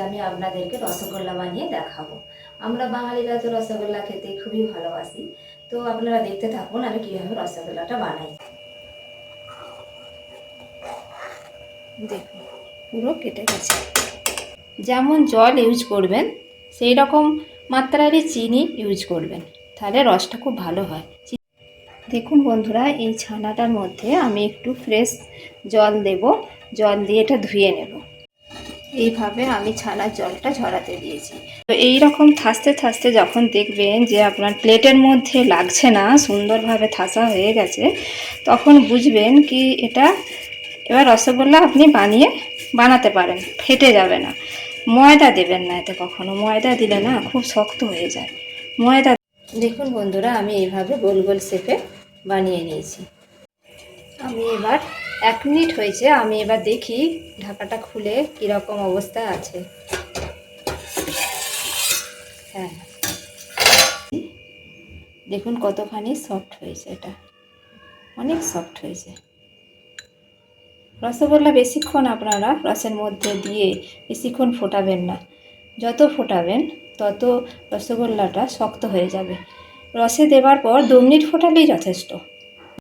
আমি আপনাদেরকে রসগোল্লা বানিয়ে দেখাবো। আমরা বাঙালিরা তো রসগোল্লা খেতে খুবই ভালোবাসি। তো আপনারা দেখতে থাকুন আমি কীভাবে রসগোল্লাটা বানাই। দেখুন পুরো কেটে গেছে। যেমন জল ইউজ করবেন সেই রকম মাত্রারই চিনি ইউজ করবেন, তাহলে রসটা খুব ভালো হয়। দেখুন বন্ধুরা, এই ছানাটার মধ্যে আমি একটু ফ্রেশ জল দেব, জল দিয়ে এটা ধুয়ে নেব। এইভাবে আমি ছানার জলটা ঝরাতে দিয়েছি। তো এই রকম থাসতে থাসতে যখন দেখবেন যে আপনার প্লেটের মধ্যে লাগছে না, সুন্দরভাবে থাসা হয়ে গেছে, তখন বুঝবেন কি এটা এবার রসগোল্লা আপনি বানাতে পারেন, ফেটে যাবে না। ময়দা দেবেন না এতে কখনো, ময়দা দিলে না খুব শক্ত হয়ে যায়। ময়দা দেখুন বন্ধুরা, আমি এইভাবে গোল গোল শেপে বানিয়ে নিয়েছি। আমি এবার 1 মিনিট হয়েছে, আমি এবার দেখি ঢাকাটা খুলে কীরকম অবস্থা আছে। হ্যাঁ, দেখুন কতখানি সফট হয়েছে, এটা অনেক সফট হয়েছে। রসগোল্লা বেশিক্ষণ আপনারা রসের মধ্যে দিয়ে বেশিক্ষণ ফোটাবেন না, যত ফোটাবেন তত রসগোল্লাটা শক্ত হয়ে যাবে। রসে দেওয়ার পর 2 মিনিট ফোটালেই যথেষ্ট।